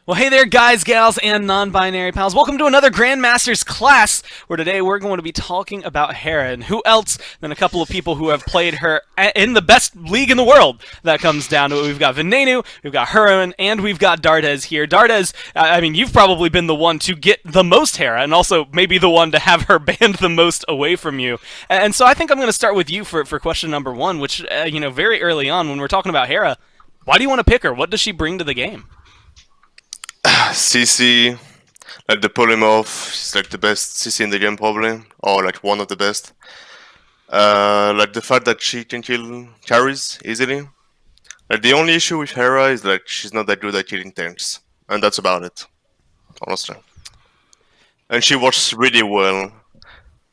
Well, hey there, guys, gals, and non-binary pals. Welcome to another Grandmaster's class, where today we're going to be talking about Hera, and who else than a couple of people who have played her in the best league in the world. That comes down to it. We've got Venenu, we've got Hurriwind, and we've got Dardez here. Dardez, I mean, you've probably been the one to get the most Hera, and also maybe the one to have her banned the most away from you. And so I think I'm going to start with you for question number one, which, very early on when we're talking about Hera, why do you want to pick her? What does she bring to the game? CC, like the polymorph, is like the best CC in the game probably, or like one of the best. Like the fact that she can kill carries easily. Like the only issue with Hera is like she's not that good at killing tanks, and that's about it, honestly. And she works really well.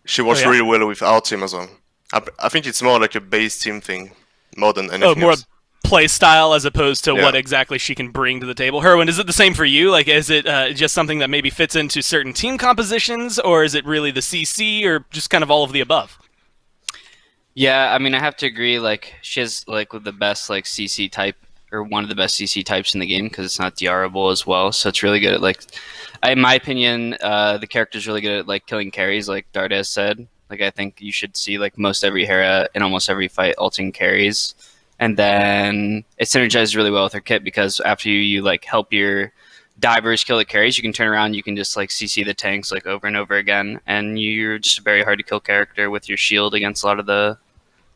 She works really well with our team as well. I think it's more like a base team thing, more than anything More else. play style as opposed to Yeah. what exactly she can bring to the table. Herwin, is it the same for you? Like, is it just something that maybe fits into certain team compositions, or is it really the CC, or just kind of all of the above? Yeah, I mean, I have to agree. Like, she has like with the best like CC type, or one of the best CC types in the game because it's not DRable as well. So it's really good at like, in my opinion, the character's really good at like killing carries, like Dardez said. Like, I think you should see like most every Hera in almost every fight ulting carries, and then it synergizes really well with her kit because after you like help your divers kill the carries, you can turn around, you can just like CC the tanks like over and over again, and you're just a very hard to kill character with your shield against a lot of the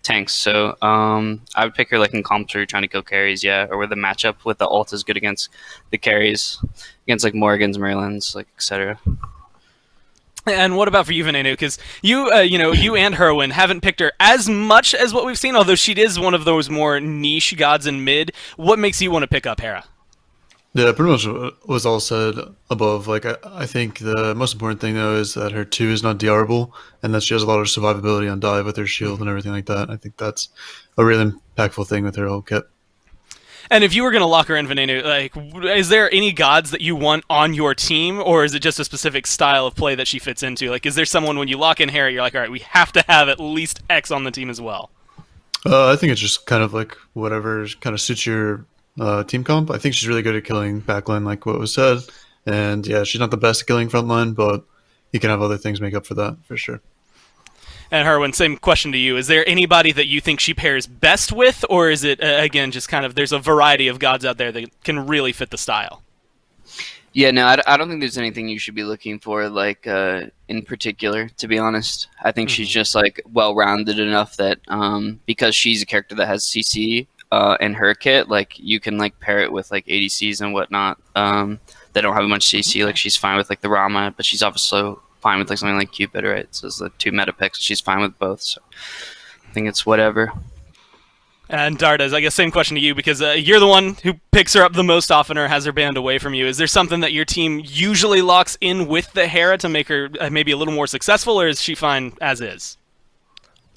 tanks. So I would pick her like in comps where you're trying to kill carries, yeah, or where the matchup with the ult is good against the carries, against like Morgans, Merlins, like etc. And what about for you, Venenu? Because you and Herwin haven't picked her as much as what we've seen, although she is one of those more niche gods in mid. What makes you want to pick up Hera? Yeah, pretty much was all said above. Like, I think the most important thing, though, is that her 2 is not DRable, and that she has a lot of survivability on dive with her shield and everything like that. I think that's a really impactful thing with her whole kit. And if you were going to lock her in, Venenu, like, is there any gods that you want on your team, or is it just a specific style of play that she fits into? Like, is there someone when you lock in Hera, you're like, all right, we have to have at least X on the team as well? I think it's just kind of like whatever kind of suits your team comp. I think she's really good at killing backline, like what was said. And yeah, she's not the best at killing frontline, but you can have other things make up for that, for sure. And Herwin, same question to you. Is there anybody that you think she pairs best with, or is it, again, just kind of there's a variety of gods out there that can really fit the style? Yeah, no, I don't think there's anything you should be looking for, like, in particular, to be honest. I think she's just, like, well-rounded enough that, because she's a character that has CC in her kit, like, you can, like, pair it with, like, ADCs and whatnot that don't have much CC. Like, she's fine with, like, the Rama, but she's obviously fine with, like, something like Cupid, right? So it's the 2 meta picks. She's fine with both, so I think it's whatever. And Dardez, I guess same question to you, because you're the one who picks her up the most often or has her banned away from you. Is there something that your team usually locks in with the Hera to make her maybe a little more successful, or is she fine as is?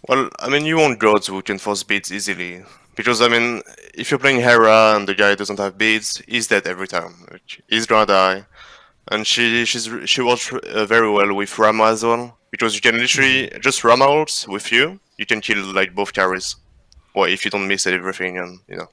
Well, I mean, you want gods who can force beats easily. Because, I mean, if you're playing Hera and the guy doesn't have beats, he's dead every time. Like, he's gonna die. And she works very well with Rama as well. Because you can literally just Rama ults with you, you can kill like both carries. Or if you don't miss everything, and you know.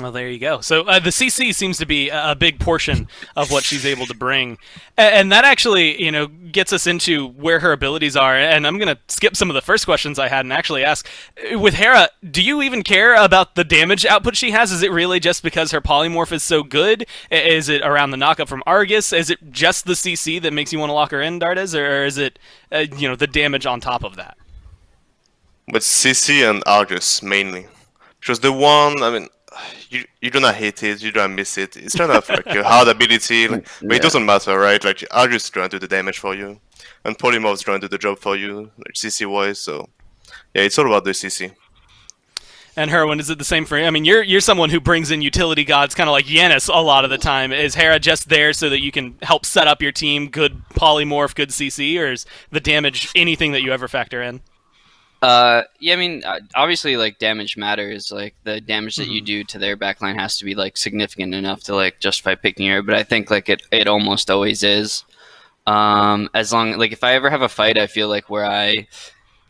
Well, there you go. So the CC seems to be a big portion of what she's able to bring, and that actually, gets us into where her abilities are. And I'm gonna skip some of the first questions I had and actually ask, with Hera, do you even care about the damage output she has? Is it really just because her polymorph is so good? Is it around the knockup from Argus? Is it just the CC that makes you want to lock her in, Dardez, or is it, the damage on top of that? But CC and Argus mainly. Because the one, I mean, you do not hate it, you don't miss it. It's kind of like a hard ability, like, but it doesn't matter, right? Like Argus is trying to do the damage for you, and Polymorph is trying to do the job for you, like CC wise. So yeah, it's all about the CC. And Herwin, is it the same for you? I mean, you're someone who brings in utility gods, kind of like Yanis a lot of the time. Is Hera just there so that you can help set up your team, good polymorph, good CC, or is the damage anything that you ever factor in? Yeah, I mean, obviously, like, damage matters. Like, the damage that you do to their backline has to be, like, significant enough to, like, justify picking her, but I think, like, it almost always is. As long, like, if I ever have a fight, I feel like where I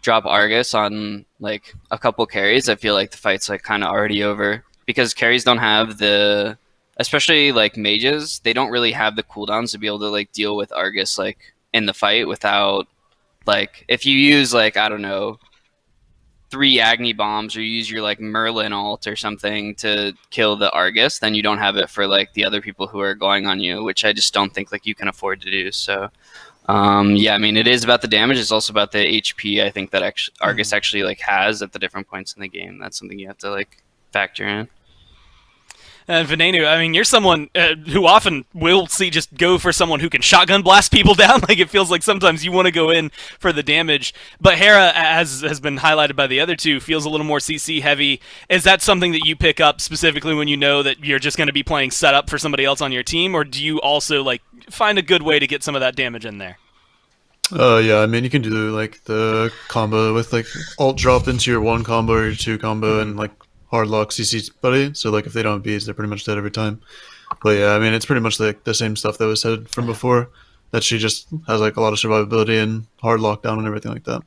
drop Argus on, like, a couple carries, I feel like the fight's, like, kind of already over, because carries don't have the especially like mages, they don't really have the cooldowns to be able to like deal with Argus like in the fight without like if you use like I don't know 3 Agni bombs or use your like Merlin ult or something to kill the Argus, then you don't have it for like the other people who are going on you, which I just don't think like you can afford to do. So yeah, I mean it is about the damage. It's also about the HP. I think that Argus actually like has at the different points in the game. That's something you have to like factor in. And Venenu, I mean, you're someone who often will see just go for someone who can shotgun blast people down. Like, it feels like sometimes you want to go in for the damage. But Hera, as has been highlighted by the other two, feels a little more CC heavy. Is that something that you pick up specifically when you know that you're just going to be playing setup for somebody else on your team? Or do you also, like, find a good way to get some of that damage in there? Yeah, I mean, you can do, like, the combo with, like, ult drop into your 1 combo or your 2 combo and, like, hard lock CC buddy, so like if they don't have beads, they're pretty much dead every time. But yeah, I mean it's pretty much like the same stuff that was said from before, that she just has like a lot of survivability and hard lockdown and everything like that.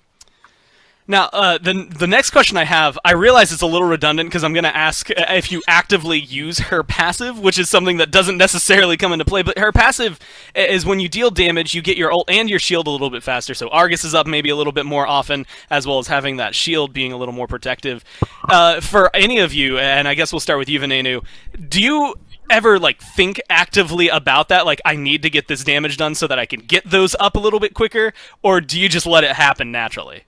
Now, the next question I have, I realize it's a little redundant because I'm going to ask if you actively use her passive, which is something that doesn't necessarily come into play, but her passive is when you deal damage, you get your ult and your shield a little bit faster, so Argus is up maybe a little bit more often, as well as having that shield being a little more protective. For any of you, and I guess we'll start with you, Venenu, do you ever like think actively about that, like I need to get this damage done so that I can get those up a little bit quicker, or do you just let it happen naturally?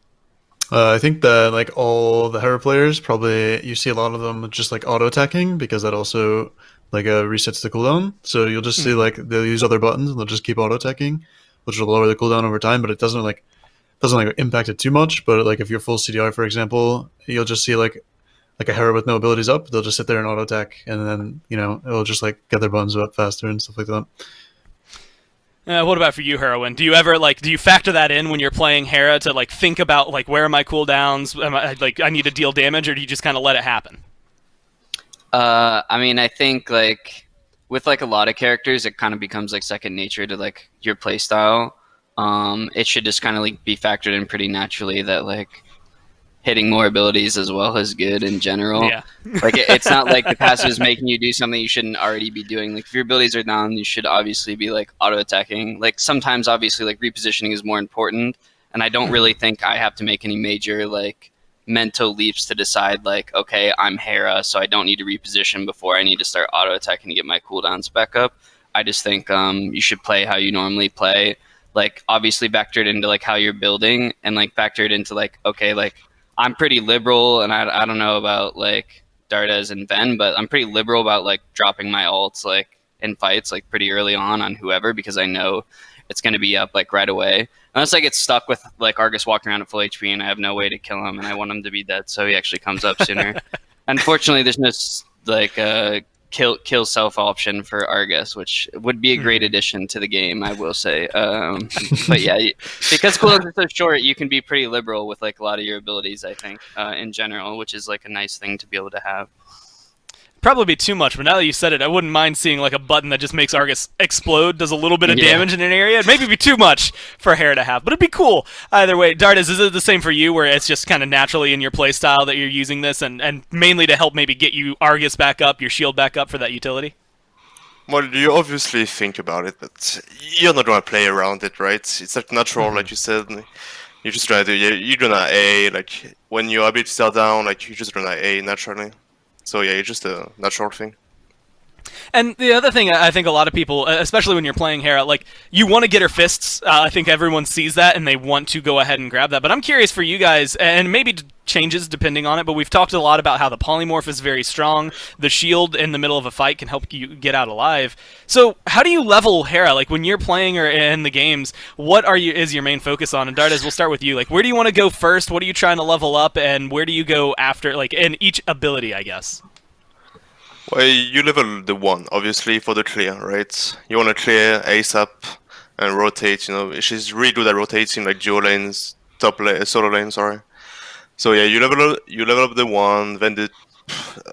I think that like all the Hera players, probably you see a lot of them just like auto attacking because that also like resets the cooldown. So you'll just see like they'll use other buttons and they'll just keep auto attacking, which will lower the cooldown over time. But it doesn't like impact it too much. But like if you're full CDR, for example, you'll just see like a Hera with no abilities up. They'll just sit there and auto attack, and then it'll just like get their buttons up faster and stuff like that. What about for you, Hurriwind? Do you ever do you factor that in when you're playing Hera to like think about like where are my cooldowns? Am I need to deal damage, or do you just kind of let it happen? I mean, I think like with like a lot of characters, it kind of becomes like second nature to like your playstyle. It should just kind of like be factored in pretty naturally that like hitting more abilities as well is good in general. Yeah. Like it's not like the passive is making you do something you shouldn't already be doing. Like if your abilities are down, you should obviously be like auto attacking. Like sometimes obviously like repositioning is more important, and I don't really think I have to make any major like mental leaps to decide like, okay, I'm Hera, so I don't need to reposition before I need to start auto attacking to get my cooldowns back up. I just think you should play how you normally play. Like obviously factor it into like how you're building, and like factor it into like, okay, like I'm pretty liberal, and I don't know about like Dardez and Ven, but I'm pretty liberal about like dropping my ults like in fights like pretty early on whoever, because I know it's going to be up like right away. Unless I get stuck with like Argus walking around at full HP and I have no way to kill him and I want him to be dead, so he actually comes up sooner. Unfortunately, there's no like kill self option for Argus, which would be a great addition to the game, I will say. But yeah, because cooldowns are so short, you can be pretty liberal with like a lot of your abilities, I think, in general, which is like a nice thing to be able to have. Probably be too much, but now that you said it, I wouldn't mind seeing like a button that just makes Argus explode, does a little bit of damage in an area. It'd maybe be too much for Hera to have, but it'd be cool either way. Dardez, is it the same for you, where it's just kind of naturally in your playstyle that you're using this, and mainly to help maybe get you Argus back up, your shield back up for that utility? Well, you obviously think about it, but you're not gonna play around it, right? It's like natural, like you said. You just try to you're gonna A, like when your abilities are down, like you just gonna A naturally. So yeah, it's just a natural thing. And the other thing, I think a lot of people, especially when you're playing Hera, like, you want to get her fists. I think everyone sees that, and they want to go ahead and grab that. But I'm curious for you guys, and maybe changes depending on it, but we've talked a lot about how the polymorph is very strong. The shield in the middle of a fight can help you get out alive. So how do you level Hera? Like, when you're playing her in the games, what is your main focus on? And Dardez, we'll start with you. Like, where do you want to go first? What are you trying to level up? And where do you go after, like, in each ability, I guess? Well, you level the 1, obviously, for the clear, right? You want to clear ASAP and rotate, she's really good at rotating, like, duo lanes, solo lanes, sorry. So yeah, you level up the 1, then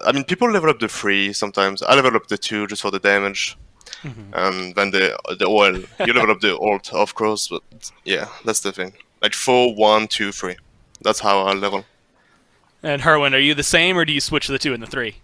I mean, people level up the 3 sometimes. I level up the 2 just for the damage. And then the OL. You level up the ult, of course, but yeah, that's the thing. Like 4, 1, 2, 3. That's how I level. And Hurriwind, are you the same, or do you switch the 2 and the 3?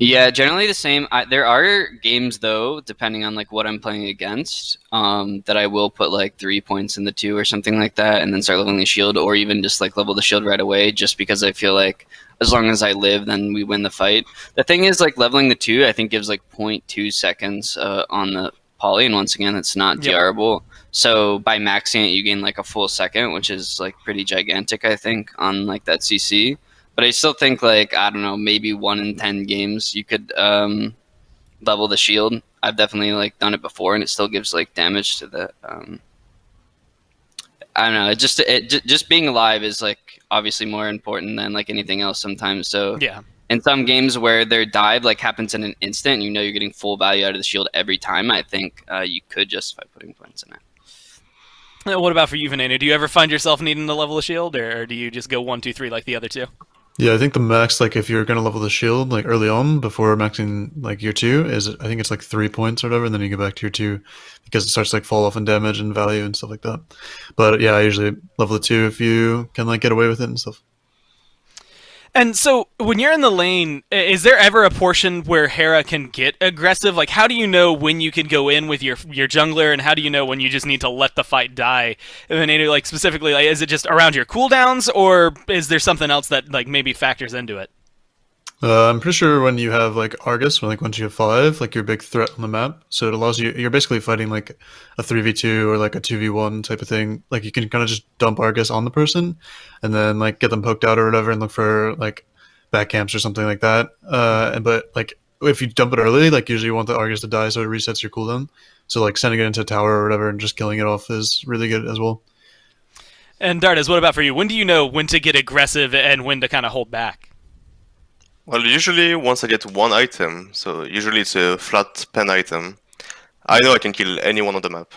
Yeah, generally the same. There are games though, depending on like what I'm playing against, that I will put like 3 points in the 2 or something like that, and then start leveling the shield, or even just like level the shield right away, just because I feel like as long as I live, then we win the fight. The thing is, like leveling the 2, I think gives like 0.2 seconds on the poly, and once again, it's not Yep. DRable. So by maxing it, you gain like a full second, which is like pretty gigantic, I think, on like that CC. But I still think, like, I don't know, maybe 1 in 10 games you could level the shield. I've definitely like done it before, and it still gives like damage to the. I don't know. Just being alive is like obviously more important than like anything else sometimes. So Yeah. in some games where their dive like happens in an instant, you know you're getting full value out of the shield every time. I think you could justify putting points in it. What about for you, Venenu? Do you ever find yourself needing to level a shield, or do you just go 1, 2, 3 like the other two? Yeah, I think the max, like if you're gonna level the shield like early on before maxing like year 2, is I think it's like 3 points or whatever, and then you go back to year 2 because it starts to like fall off in damage and value and stuff like that. But yeah, I usually level the 2 if you can like get away with it and stuff. And so, when you're in the lane, is there ever a portion where Hera can get aggressive? Like, how do you know when you can go in with your jungler, and how do you know when you just need to let the fight die? And then, like specifically, like, is it just around your cooldowns, or is there something else that like maybe factors into it? I'm pretty sure when you have like Argus, when like once you have 5, like you're a big threat on the map. So it allows you. You're basically fighting like a 3v2 or like a 2v1 type of thing. Like you can kind of just dump Argus on the person, and then like get them poked out or whatever, and look for like back camps or something like that. But like if you dump it early, like usually you want the Argus to die, so it resets your cooldown. So like sending it into a tower or whatever and just killing it off is really good as well. And Dardez, what about for you? When do you know when to get aggressive and when to kind of hold back? Well, usually once I get one item, so usually it's a flat pen item, I know I can kill anyone on the map.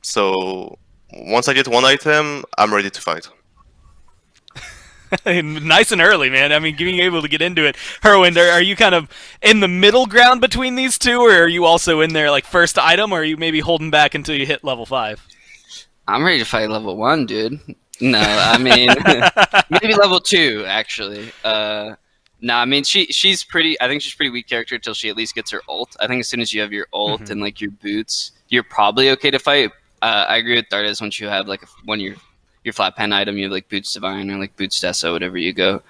So once I get one item, I'm ready to fight. Nice and early, man. I mean, being able to get into it. Hurriwind, are you kind of in the middle ground between these two, or are you also in there like first item, or are you maybe holding back until you hit level 5? I'm ready to fight level 1, dude. No, I mean maybe level 2 actually. No, I mean she's pretty. I think she's a pretty weak character until she at least gets her ult. I think as soon as you have your ult and like your boots, you're probably okay to fight. I agree with Dardez. Once you have like when your flat pen item, you have like boots divine or like boots Dessa, whatever you go.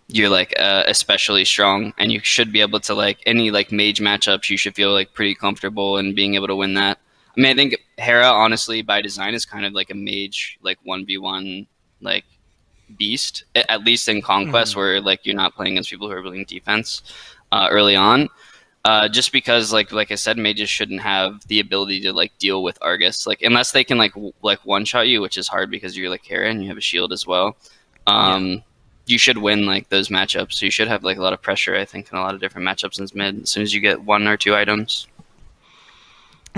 You're like especially strong, and you should be able to like any like mage matchups. You should feel like pretty comfortable in being able to win that. I mean, I think Hera, honestly, by design, is kind of like a mage, like 1v1, like beast. At least in Conquest, where like you're not playing against people who are building defense early on. Just because, like I said, mages shouldn't have the ability to like deal with Argus, like unless they can like one shot you, which is hard because you're like Hera and you have a shield as well. You should win like those matchups. So you should have like a lot of pressure, I think, in a lot of different matchups in mid as soon as you get 1 or 2 items.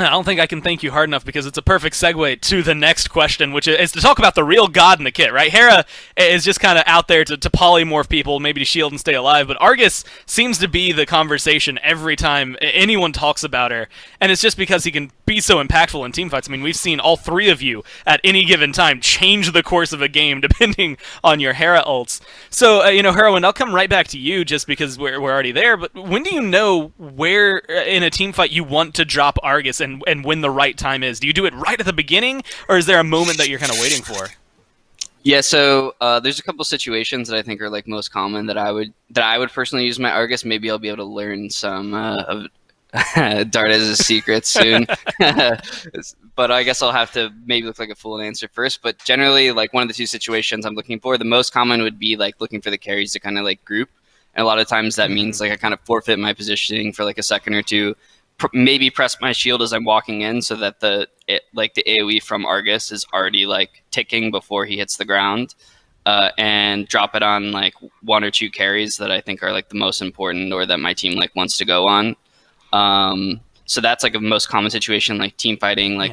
I don't think I can thank you hard enough because it's a perfect segue to the next question, which is to talk about the real god in the kit, right? Hera is just kind of out there to polymorph people, maybe to shield and stay alive, but Argus seems to be the conversation every time anyone talks about her, and it's just because he can be so impactful in teamfights. I mean, we've seen all 3 of you at any given time change the course of a game depending on your Hera ults. So, Hurriwind, I'll come right back to you just because we're already there, but when do you know where in a teamfight you want to drop Argus and when the right time is? Do you do it right at the beginning, or is there a moment that you're kind of waiting for? Yeah, so there's a couple situations that I think are like most common that I would personally use my Argus. Maybe I'll be able to learn some of Dardez's secrets soon. But I guess I'll have to maybe look like a fool and answer first. But generally, like one of the 2 situations I'm looking for, the most common would be like looking for the carries to kind of like group. And a lot of times that means like I kind of forfeit my positioning for like a second or 2. Maybe press my shield as I'm walking in so that the AoE from Argus is already like ticking before he hits the ground, and drop it on like 1 or 2 carries that I think are like the most important or that my team like wants to go on. So that's like a most common situation, like team fighting, like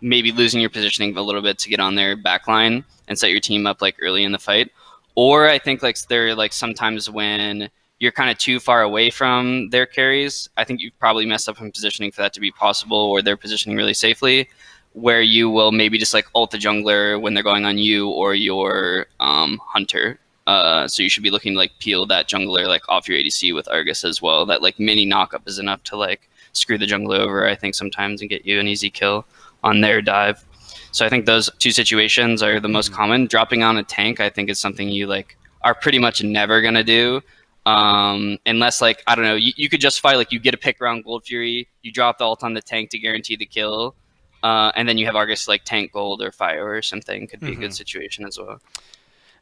maybe losing your positioning a little bit to get on their backline and set your team up like early in the fight. Or I think like there are like sometimes when you're kind of too far away from their carries. I think you've probably messed up in positioning for that to be possible, or they're positioning really safely, where you will maybe just like ult the jungler when they're going on you or your hunter, So you should be looking to like peel that jungler like off your ADC with Argus as well. That like mini knockup is enough to like screw the jungler over, I think, sometimes, and get you an easy kill on their dive. So I think those two situations are the most common. Dropping on a tank, I think, is something you like are pretty much never gonna do. Unless like, I don't know, you could justify like you get a pick around Gold Fury, you drop the ult on the tank to guarantee the kill, and then you have Argus like tank gold or fire or something. Could be a good situation as well.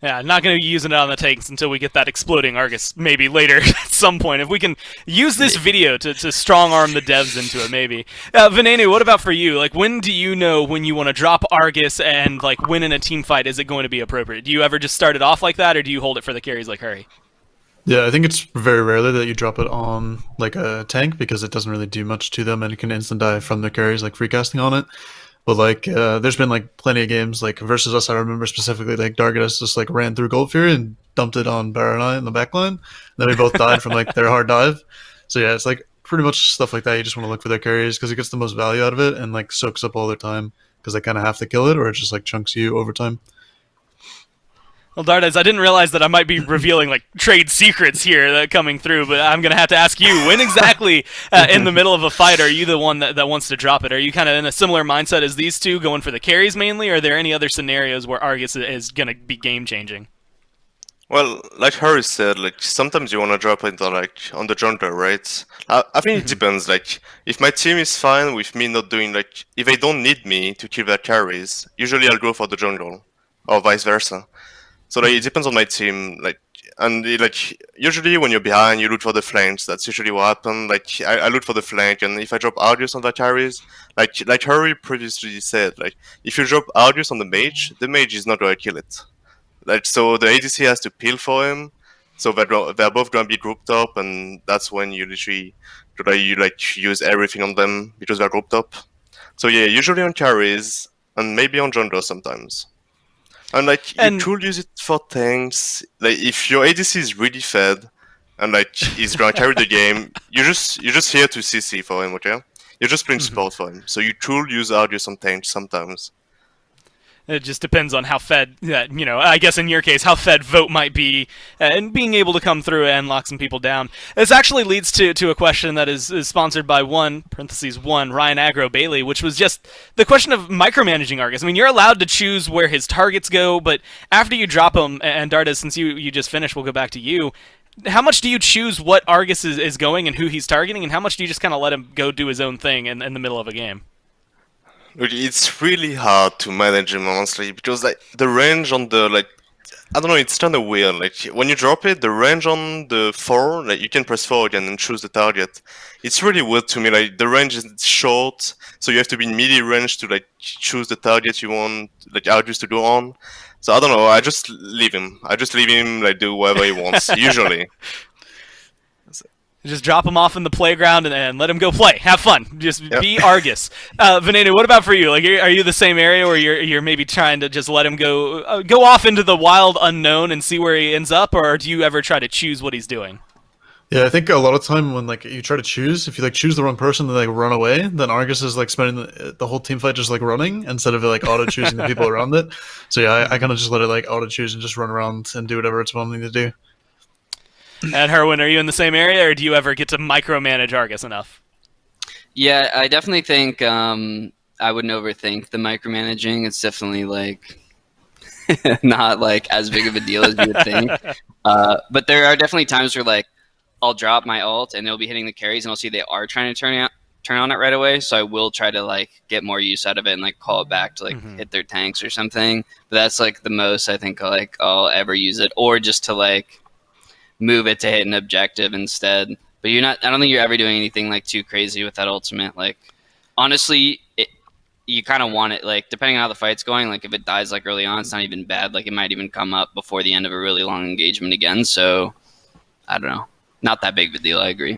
Yeah, not going to be using it on the tanks until we get that exploding Argus, maybe later at some point. If we can use this video to strong-arm the devs into it, maybe. Venenu, what about for you? Like, when do you know when you want to drop Argus and, like, win in a team fight? Is it going to be appropriate? Do you ever just start it off like that, or do you hold it for the carries like Hurry? Yeah, I think it's very rarely that you drop it on like a tank because it doesn't really do much to them and it can instant die from the carries, like free casting on it. But like, there's been like plenty of games like versus us. I remember specifically like Dardez just like ran through Gold Fury and dumped it on Baron and I in the backline. And then we both died from like their hard dive. So yeah, it's like pretty much stuff like that. You just want to look for their carries because it gets the most value out of it and like soaks up all their time because they kind of have to kill it or it just like chunks you over time. Well, Dardez, I didn't realize that I might be revealing like trade secrets here that coming through, but I'm gonna have to ask you: when exactly in the middle of a fight are you the one that wants to drop it? Are you kind of in a similar mindset as these two, going for the carries mainly? Or are there any other scenarios where Argus is gonna be game changing? Well, like Harry said, like sometimes you want to drop it on, like on the jungler, right? I think it depends. Like if my team is fine with me not doing like if they don't need me to kill their carries, usually I'll go for the jungle, or vice versa. So like, it depends on my team, like, and like usually when you're behind, you look for the flanks. That's usually what happens. Like I look for the flank, and if I drop Argus on the carries, like Harry previously said, like if you drop Argus on the mage is not gonna kill it. Like so, the ADC has to peel for him. So they're both gonna be grouped up, and that's when you literally you like use everything on them because they're grouped up. So yeah, usually on carries and maybe on jungle sometimes. And like you could use it for tanks. Like if your ADC is really fed and like he's gonna carry the game, you're just here to CC for him, okay? You're just playing support for him. So you could use Argus on tanks sometimes. It just depends on how fed, I guess in your case, how fed Vote might be, and being able to come through and lock some people down. This actually leads to a question that is sponsored by one Ryan Aggro Bailey, which was just the question of micromanaging Argus. I mean, you're allowed to choose where his targets go, but after you drop him, and Dardez, since you just finished, we'll go back to you. How much do you choose what Argus is going and who he's targeting, and how much do you just kind of let him go do his own thing in the middle of a game? Look, it's really hard to manage him honestly because like the range on the like I don't know, it's kind of weird. Like when you drop it, the range on the 4, like you can press 4 again and choose the target. It's really weird to me. Like the range is short, so you have to be in melee range to like choose the target you want like Argus to go on. So I don't know. I just leave him. Like do whatever he wants usually. Just drop him off in the playground and let him go play. Have fun. Just be Argus. Venenu, what about for you? Like, are you the same area where you're maybe trying to just let him go off into the wild unknown and see where he ends up, or do you ever try to choose what he's doing? Yeah, I think a lot of time when like you try to choose, if you like choose the wrong person and they like run away, then Argus is like spending the whole team fight just like running instead of like auto choosing the people around it. So yeah, I kind of just let it like auto choose and just run around and do whatever it's wanting to do. And Hurriwind, are you in the same area, or do you ever get to micromanage Argus enough? Yeah, I definitely think I wouldn't overthink the micromanaging. It's definitely like not like as big of a deal as you would think. But there are definitely times where like I'll drop my ult and they'll be hitting the carries, and I'll see they are trying to turn on it right away. So I will try to like get more use out of it and like call it back to like hit their tanks or something. But that's like the most I think like I'll ever use it, or just to like move it to hit an objective instead. But I don't think you're ever doing anything like too crazy with that ultimate. Like honestly, you kind of want it, like depending on how the fight's going, like if it dies like early on, it's not even bad. Like it might even come up before the end of a really long engagement again. So I don't know, not that big of a deal. I agree.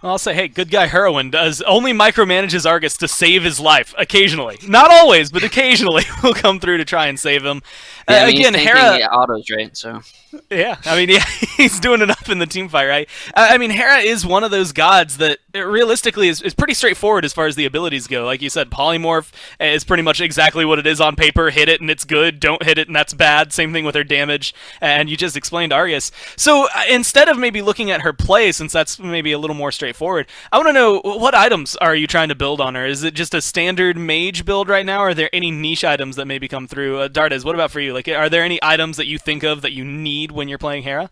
Well, I'll say, hey, good guy Hurriwind does only micromanages Argus to save his life occasionally. Not always, but occasionally will come through to try and save him. Yeah, I mean, Again, he's Hera. tanking autos, right? So Yeah, I mean, yeah, he's doing enough in the team fight, right? I mean, Hera is one of those gods that realistically is pretty straightforward as far as the abilities go. Like you said, Polymorph is pretty much exactly what it is on paper. Hit it and it's good. Don't hit it and that's bad. Same thing with her damage. And you just explained Argus. So instead of maybe looking at her play, since that's maybe a little more straightforward, I want to know, what items are you trying to build on her? Is it just a standard mage build right now? Or are there any niche items that maybe come through? Dardez, what about for you? Like, are there any items that you think of that you need when you're playing Hera?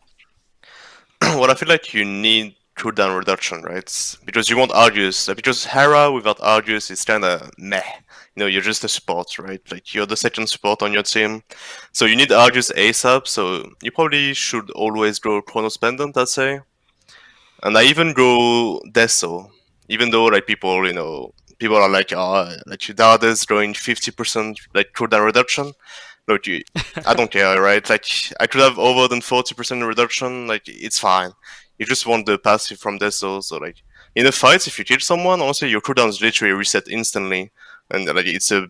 Well, I feel like you need cooldown reduction, right? Because you want Argus. Because Hera without Argus is kind of meh. You're just a support, right? Like, you're the second support on your team. So you need Argus ASAP, so you probably should always go Chronos Pendant, I'd say. And I even go Deso. Even though, like, people are like, oh, like, Dardez going 50%, like, cooldown reduction. Look, I don't care, right? Like, I could have over than 40% reduction, like, it's fine. You just want the passive from Deso, so, like, in a fight, if you kill someone, honestly, your cooldown is literally reset instantly. And, like, it's a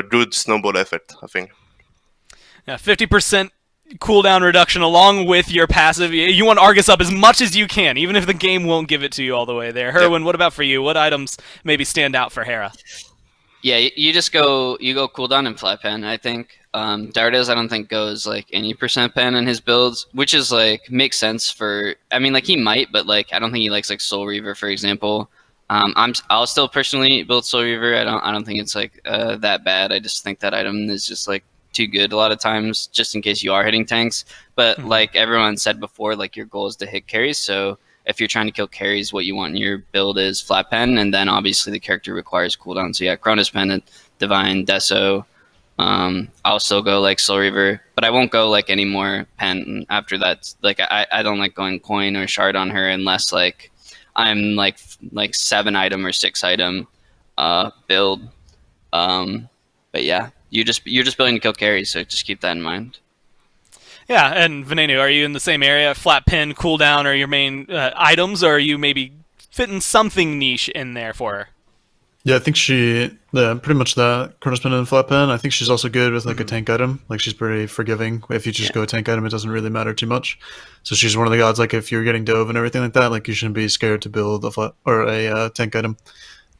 good snowball effect, I think. Yeah, 50% cooldown reduction along with your passive. You want Argus up as much as you can, even if the game won't give it to you all the way there. Hurriwind, What about for you? What items maybe stand out for Hera? yeah, you just go cooldown and flat pen. I think Dardez I don't think goes like any percent pen in his builds, which is like makes sense for. I mean, like he might, but like I don't think he likes like Soul Reaver, for example. I'll still personally build Soul Reaver. I don't think it's like that bad. I just think that item is just like too good a lot of times, just in case you are hitting tanks. But like everyone said before, like your goal is to hit carries. So if you're trying to kill carries, what you want in your build is flat pen, and then obviously the character requires cooldown. So yeah, Cronus Pendant, Divine, Deso. I'll still go like Soul Reaver, but I won't go like any more pen after that. Like I don't like going coin or shard on her unless like I'm like 7 item or 6 item build. But yeah, you're just building to kill carries, so just keep that in mind. Yeah, and Venenu, are you in the same area? Flat pin, cooldown are your main items, or are you maybe fitting something niche in there for her? Yeah, I think pretty much that. Chronos Pen and Flat Pen. I think she's also good with like a tank item. Like she's pretty forgiving. If you just go a tank item, it doesn't really matter too much. So she's one of the gods. Like if you're getting dove and everything like that, like you shouldn't be scared to build a flat or a tank item,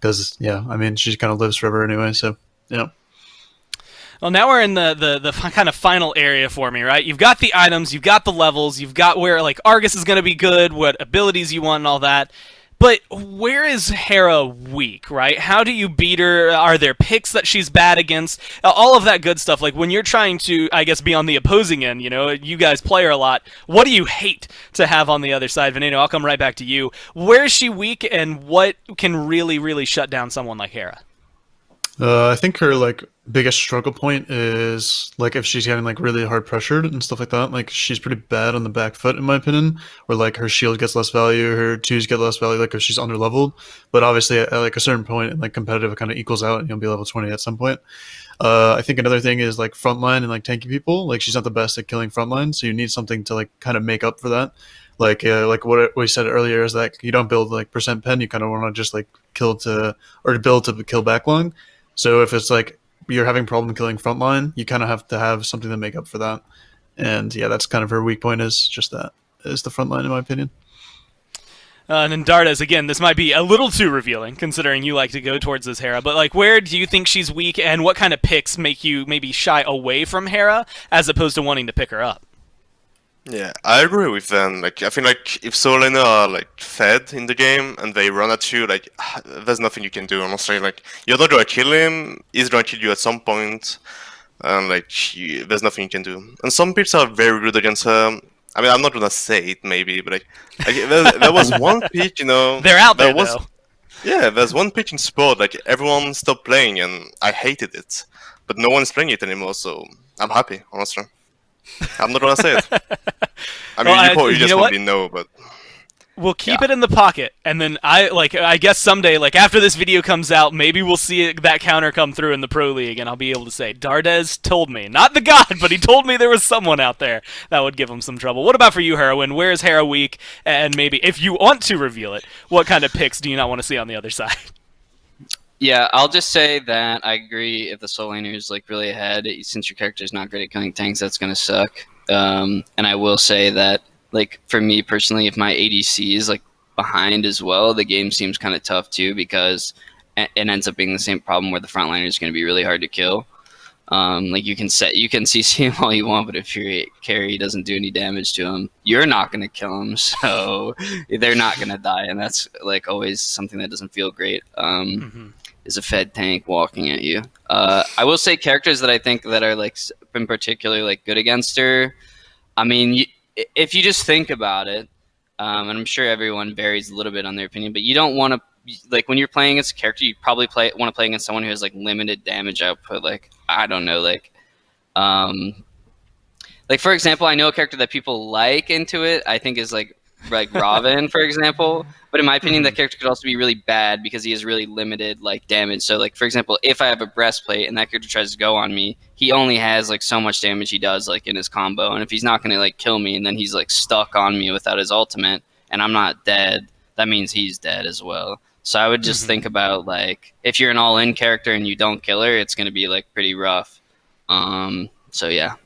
because yeah, I mean she kind of lives forever anyway. So yeah. Well, now we're in the kind of final area for me, right? You've got the items, you've got the levels, you've got where like Argus is going to be good, what abilities you want, and all that. But where is Hera weak, right? How do you beat her? Are there picks that she's bad against? All of that good stuff. Like when you're trying to, I guess, be on the opposing end, you guys play her a lot. What do you hate to have on the other side? Veneno, I'll come right back to you. Where is she weak, and what can really, really shut down someone like Hera? I think her like biggest struggle point is like if she's getting like really hard pressured and stuff like that. Like she's pretty bad on the back foot in my opinion, where like her shield gets less value, her twos get less value, like if she's under leveled. But obviously at like a certain point, like competitive, it kind of equals out, and you'll be level 20 at some point. I think another thing is like frontline and like tanky people. Like she's not the best at killing frontline, so you need something to like kind of make up for that. Like what we said earlier is that you don't build like percent pen. You kind of want to just like build to kill backlong. So if it's like you're having problem killing frontline, you kind of have to have something to make up for that. And yeah, that's kind of her weak point, is just that, is the frontline in my opinion. And then Dardez, again, this might be a little too revealing, considering you like to go towards this Hera, but like, where do you think she's weak, and what kind of picks make you maybe shy away from Hera, as opposed to wanting to pick her up? Yeah, I agree with them. Like, I feel like if Solana are like fed in the game and they run at you, like there's nothing you can do. Honestly, like you're not gonna kill him. He's gonna kill you at some point, and like there's nothing you can do. And some picks are very good against her. I mean, I'm not gonna say it maybe, but like there was one pick, They're out there, though. Yeah, there's one pick in sport. Like everyone stopped playing, and I hated it. But no one's playing it anymore, so I'm happy. Honestly. I'm not gonna say it. I mean, Well, you just know probably know, but We'll keep it in the pocket, and then I guess someday, like after this video comes out, maybe we'll see that counter come through in the Pro League, and I'll be able to say, Dardez told me, not the god, but he told me there was someone out there that would give him some trouble. What about for you, Hurriwind? Where is Hera weak? And maybe, if you want to reveal it, what kind of picks do you not want to see on the other side? Yeah, I'll just say that I agree. If the soul laner is like really ahead, since your character is not great at killing tanks, that's gonna suck. And I will say that, like for me personally, if my ADC is like behind as well, the game seems kind of tough too, because it ends up being the same problem where the frontliner is going to be really hard to kill. Like you can CC him all you want, but if your carry doesn't do any damage to him, you're not going to kill him, so they're not going to die, and that's like always something that doesn't feel great. Is a fed tank walking at you. I will say characters that I think that are like in particular like good against her. I mean, if you just think about it, and I'm sure everyone varies a little bit on their opinion, but you don't want to, like when you're playing against a character, you probably want to play against someone who has like limited damage output. Like I don't know, like for example, I know a character that people like into it. I think is like Robin, for example. But in my opinion, that character could also be really bad because he has really limited like damage. So like for example, if I have a breastplate and that character tries to go on me, he only has like so much damage he does like in his combo. And if he's not gonna like kill me and then he's like stuck on me without his ultimate and I'm not dead, that means he's dead as well. So I would just think about like if you're an all-in character and you don't kill her, it's gonna be like pretty rough. So yeah.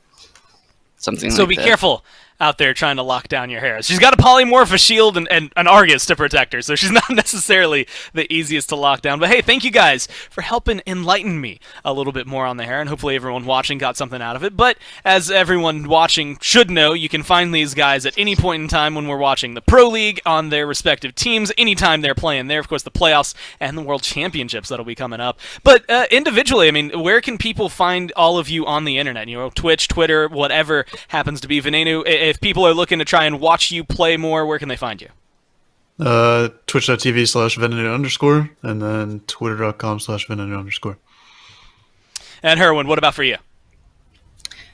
Something so like be that. careful out there trying to lock down your Hera. She's got a polymorph, a shield, and an Argus to protect her, so she's not necessarily the easiest to lock down. But hey, thank you guys for helping enlighten me a little bit more on the Hera, and hopefully everyone watching got something out of it. But as everyone watching should know, you can find these guys at any point in time when we're watching the Pro League on their respective teams, anytime they're playing there. Of course, the playoffs and the World Championships that'll be coming up. But individually, I mean, where can people find all of you on the internet? You know, Twitch, Twitter, whatever happens to be. Venenu, if people are looking to try and watch you play more, where can they find you? Twitch.tv/Venenu_, and then Twitter.com/Venenu_. And Hurriwind, what about for you?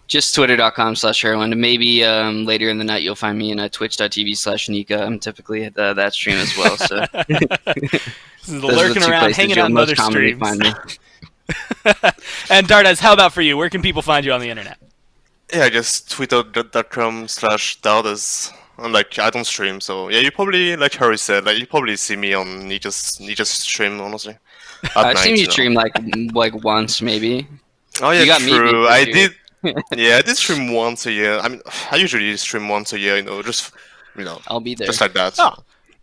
Just Twitter.com/Hurriwind. Maybe later in the night you'll find me in Twitch.tv/Nika. I'm typically at that stream as well. So this is lurking around, hanging out in other streams. Find me. And Dardez, how about for you? Where can people find you on the internet? Yeah, just twitter.com/Dardez. And like I don't stream, so yeah, you probably, like Harry said, like you probably see me on Nika's stream, honestly. I've seen you stream like once maybe. Oh yeah, You got true. me, I too. did. Yeah, I did stream once a year. I mean, I usually stream once a year, just I'll be there. just like that. Oh.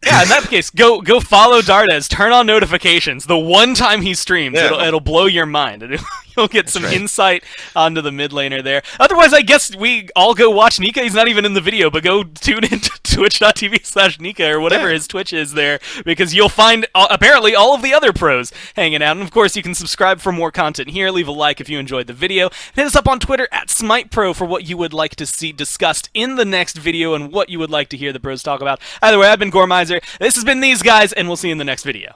Yeah, in that case, go follow Dardez. Turn on notifications. The one time he streams, Yeah. it'll blow your mind. You'll get some right. insight onto the mid laner there. Otherwise, I guess we all go watch Nika. He's not even in the video, but go tune into twitch.tv/Nika or whatever his Twitch is there, because you'll find apparently all of the other pros hanging out. And of course, you can subscribe for more content here. Leave a like if you enjoyed the video. Hit us up on Twitter at SMITEPro for what you would like to see discussed in the next video and what you would like to hear the pros talk about. Either way, I've been Gormizer. This has been these guys, and we'll see you in the next video.